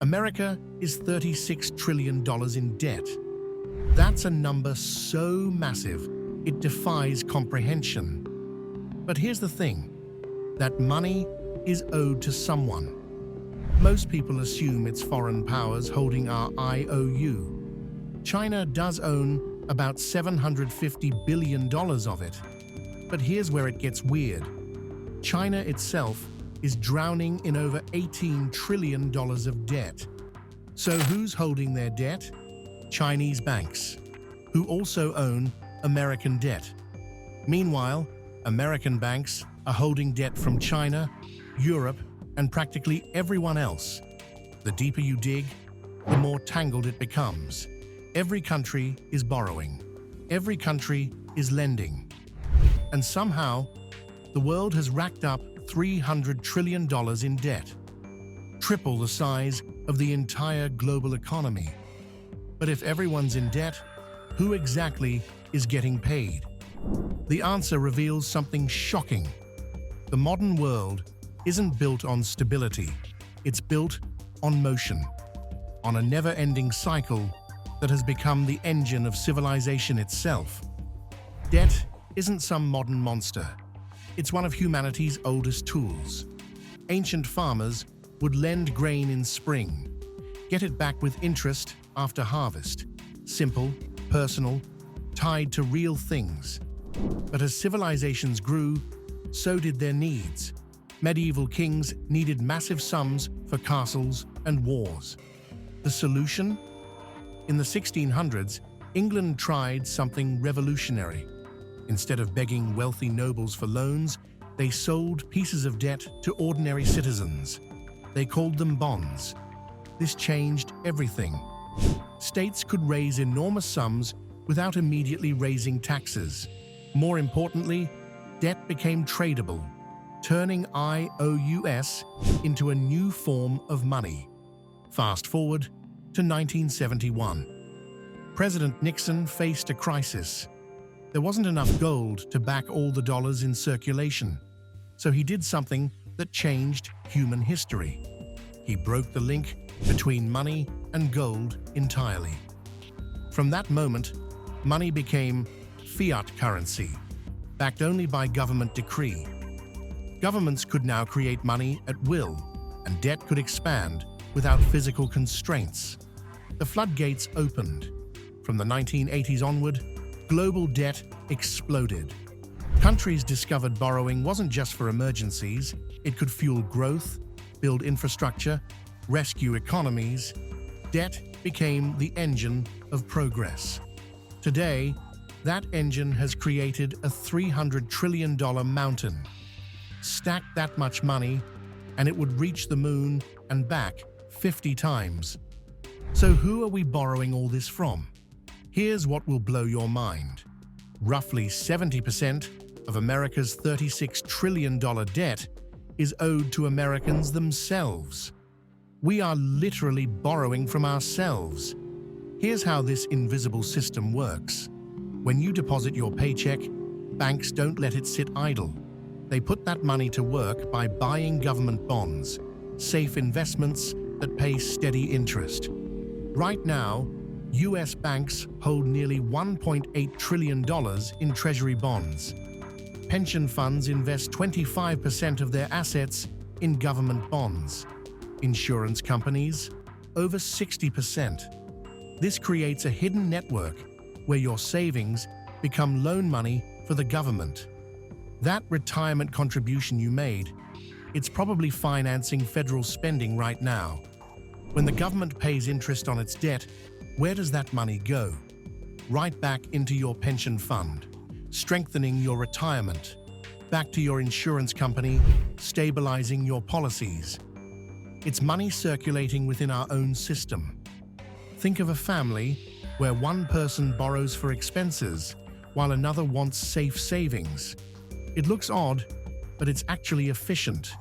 America is $36 trillion in debt. That's a number so massive, it defies comprehension. But here's the thing, that money is owed to someone. Most people assume it's foreign powers holding our IOU. China does own about $750 billion of it. But here's where it gets weird. China itself is drowning in over $18 trillion of debt. So who's holding their debt? Chinese banks, who also own American debt. Meanwhile, American banks are holding debt from China, Europe, and practically everyone else. The deeper you dig, the more tangled it becomes. Every country is borrowing. Every country is lending. And somehow, the world has racked up $300 trillion in debt, triple the size of the entire global economy. But if everyone's in debt, who exactly is getting paid? The answer reveals something shocking. The modern world isn't built on stability, it's built on motion, on a never-ending cycle that has become the engine of civilization itself. Debt isn't some modern monster. It's one of humanity's oldest tools. Ancient farmers would lend grain in spring, get it back with interest after harvest. Simple, personal, tied to real things. But as civilizations grew, so did their needs. Medieval kings needed massive sums for castles and wars. The solution? In the 1600s, England tried something revolutionary. Instead of begging wealthy nobles for loans, they sold pieces of debt to ordinary citizens. They called them bonds. This changed everything. States could raise enormous sums without immediately raising taxes. More importantly, debt became tradable, turning IOUs into a new form of money. Fast forward to 1971. President Nixon faced a crisis. There wasn't enough gold to back all the dollars in circulation, so he did something that changed human history. He broke the link between money and gold entirely. From that moment, money became fiat currency, backed only by government decree. Governments could now create money at will, and debt could expand without physical constraints. The floodgates opened. From the 1980s onward, global debt exploded. Countries discovered borrowing wasn't just for emergencies, it could fuel growth, build infrastructure, rescue economies. Debt became the engine of progress. Today, that engine has created a $300 trillion mountain. Stack that much money, and it would reach the moon and back 50 times. So who are we borrowing all this from? Here's what will blow your mind. Roughly 70% of America's $36 trillion debt is owed to Americans themselves. We are literally borrowing from ourselves. Here's how this invisible system works. When you deposit your paycheck, banks don't let it sit idle. They put that money to work by buying government bonds, safe investments that pay steady interest. Right now, US banks hold nearly $1.8 trillion in treasury bonds. Pension funds invest 25% of their assets in government bonds. Insurance companies, over 60%. This creates a hidden network where your savings become loan money for the government. That retirement contribution you made, it's probably financing federal spending right now. When the government pays interest on its debt, where does that money go? Right back into your pension fund, strengthening your retirement, back to your insurance company, stabilizing your policies. It's money circulating within our own system. Think of a family where one person borrows for expenses while another wants safe savings. It looks odd, but it's actually efficient,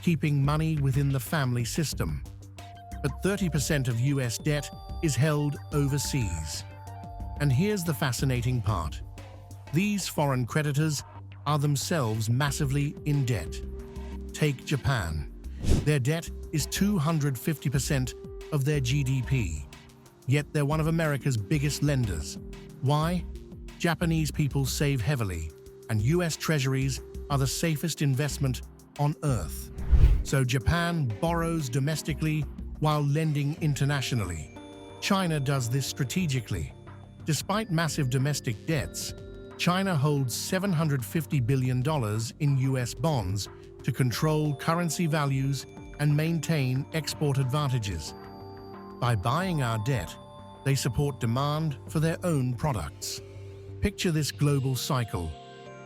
keeping money within the family system. But 30% of US debt is held overseas. And here's the fascinating part. These foreign creditors are themselves massively in debt. Take Japan. Their debt is 250% of their GDP. Yet they're one of America's biggest lenders. Why? Japanese people save heavily, and US treasuries are the safest investment on Earth. So Japan borrows domestically while lending internationally. China does this strategically. Despite massive domestic debts, China holds $750 billion in US bonds to control currency values and maintain export advantages. By buying our debt, they support demand for their own products. Picture this global cycle.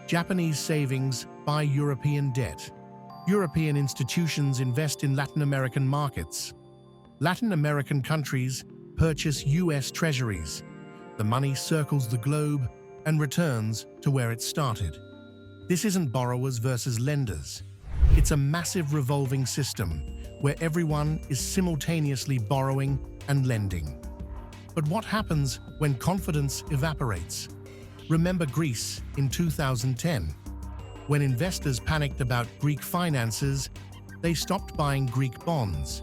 Japanese savings buy European debt. European institutions invest in Latin American markets. Latin American countries purchase US treasuries. The money circles the globe and returns to where it started. This isn't borrowers versus lenders. It's a massive revolving system where everyone is simultaneously borrowing and lending. But what happens when confidence evaporates? Remember Greece in 2010. When investors panicked about Greek finances, they stopped buying Greek bonds.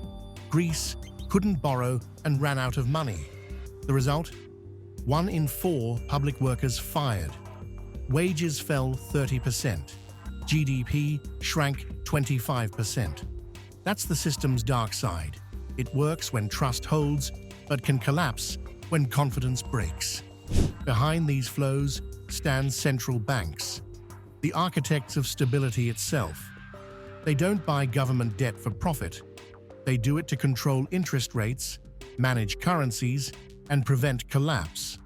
Greece couldn't borrow and ran out of money. The result? 1 in 4 public workers fired. Wages fell 30%. GDP shrank 25%. That's the system's dark side. It works when trust holds, but can collapse when confidence breaks. Behind these flows stand central banks, the architects of stability itself. They don't buy government debt for profit. They do it to control interest rates, manage currencies, and prevent collapse.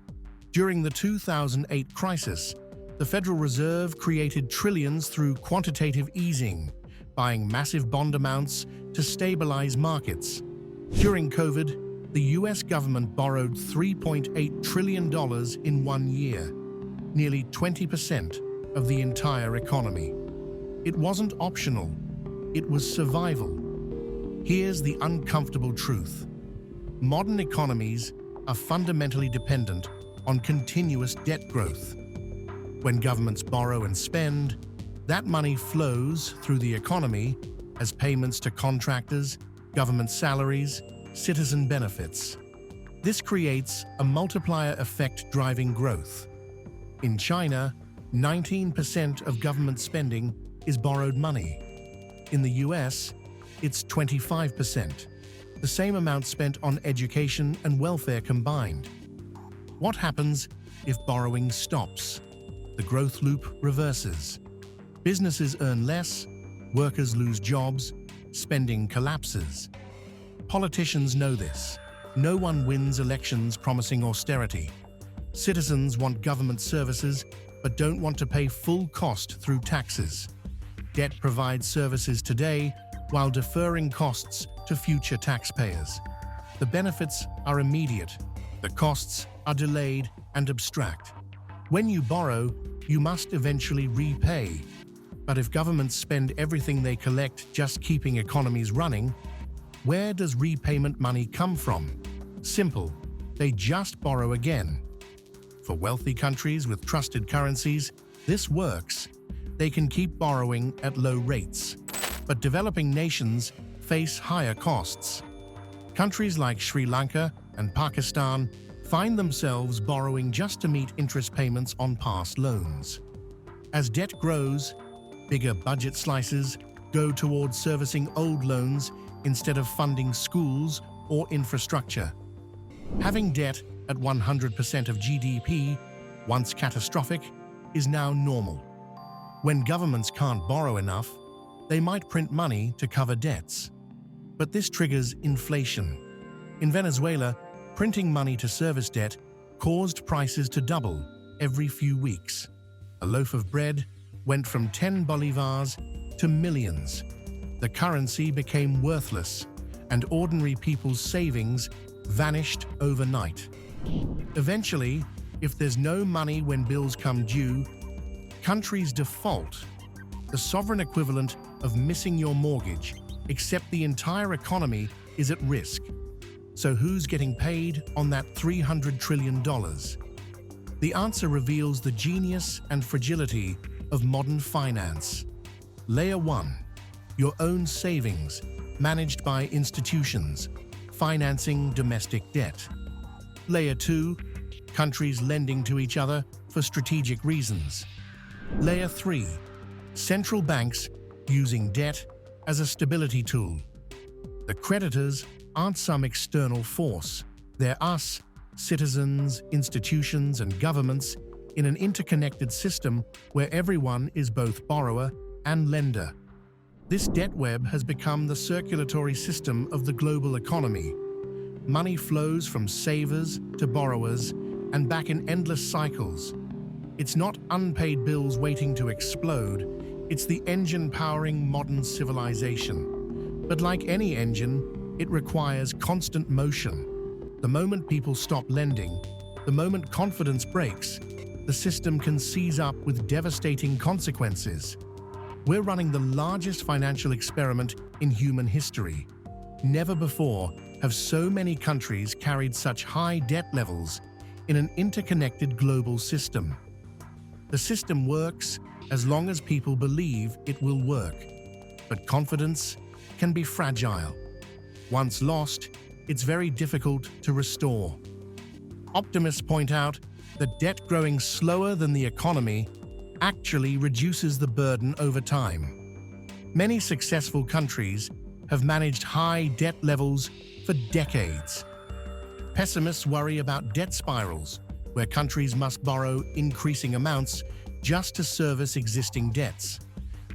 During the 2008 crisis, the Federal Reserve created trillions through quantitative easing, buying massive bond amounts to stabilize markets. During COVID, the US government borrowed $3.8 trillion in 1 year, nearly 20% of the entire economy. It wasn't optional, it was survival. Here's the uncomfortable truth. Modern economies are fundamentally dependent on continuous debt growth. When governments borrow and spend, that money flows through the economy as payments to contractors, government salaries, citizen benefits. This creates a multiplier effect driving growth. In China, 19% of government spending is borrowed money. In the US, it's 25%, the same amount spent on education and welfare combined. What happens if borrowing stops? The growth loop reverses. Businesses earn less, workers lose jobs, spending collapses. Politicians know this. No one wins elections promising austerity. Citizens want government services but don't want to pay full cost through taxes. Debt provides services today while deferring costs to future taxpayers. The benefits are immediate. The costs are delayed and abstract. When you borrow, you must eventually repay. But if governments spend everything they collect just keeping economies running, where does repayment money come from? Simple, they just borrow again. For wealthy countries with trusted currencies, this works. They can keep borrowing at low rates. But developing nations face higher costs. Countries like Sri Lanka and Pakistan find themselves borrowing just to meet interest payments on past loans. As debt grows, bigger budget slices go towards servicing old loans instead of funding schools or infrastructure. Having debt at 100% of GDP, once catastrophic, is now normal. When governments can't borrow enough, they might print money to cover debts. But this triggers inflation. In Venezuela, printing money to service debt caused prices to double every few weeks. A loaf of bread went from 10 bolivars to millions. The currency became worthless, and ordinary people's savings vanished overnight. Eventually, if there's no money when bills come due, countries default, the sovereign equivalent of missing your mortgage, except the entire economy is at risk. So who's getting paid on that $300 trillion? The answer reveals the genius and fragility of modern finance. Layer 1. Your own savings, managed by institutions, financing domestic debt. Layer 2, countries lending to each other for strategic reasons. Layer 3, central banks using debt as a stability tool. The creditors aren't some external force. They're us, citizens, institutions, and governments in an interconnected system where everyone is both borrower and lender. This debt web has become the circulatory system of the global economy. Money flows from savers to borrowers and back in endless cycles. It's not unpaid bills waiting to explode, it's the engine powering modern civilization. But like any engine, it requires constant motion. The moment people stop lending, the moment confidence breaks, the system can seize up with devastating consequences. We're running the largest financial experiment in human history. Never before have so many countries carried such high debt levels in an interconnected global system. The system works as long as people believe it will work, but confidence can be fragile. Once lost, it's very difficult to restore. Optimists point out that debt growing slower than the economy actually reduces the burden over time. Many successful countries have managed high debt levels for decades. Pessimists worry about debt spirals, where countries must borrow increasing amounts just to service existing debts.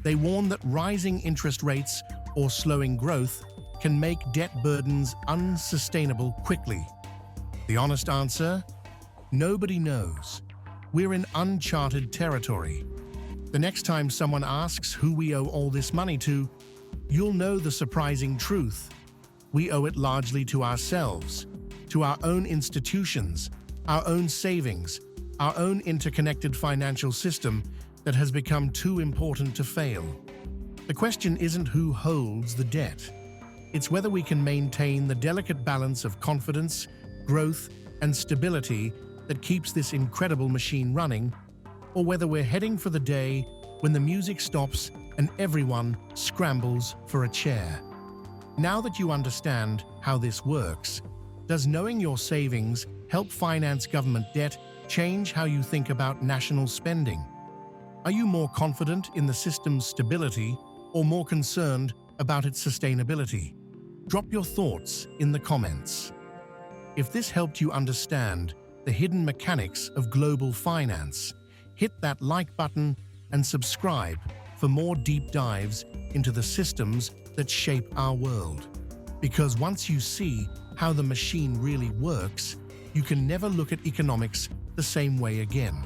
They warn that rising interest rates or slowing growth can make debt burdens unsustainable quickly. The honest answer? Nobody knows. We're in uncharted territory. The next time someone asks who we owe all this money to, you'll know the surprising truth. We owe it largely to ourselves, to our own institutions, our own savings, our own interconnected financial system that has become too important to fail. The question isn't who holds the debt. It's whether we can maintain the delicate balance of confidence, growth, and stability that keeps this incredible machine running, or whether we're heading for the day when the music stops and everyone scrambles for a chair. Now that you understand how this works, does knowing your savings help finance government debt change how you think about national spending? Are you more confident in the system's stability or more concerned about its sustainability? Drop your thoughts in the comments. If this helped you understand the hidden mechanics of global finance, hit that like button and subscribe for more deep dives into the systems that shape our world. Because once you see how the machine really works, you can never look at economics the same way again.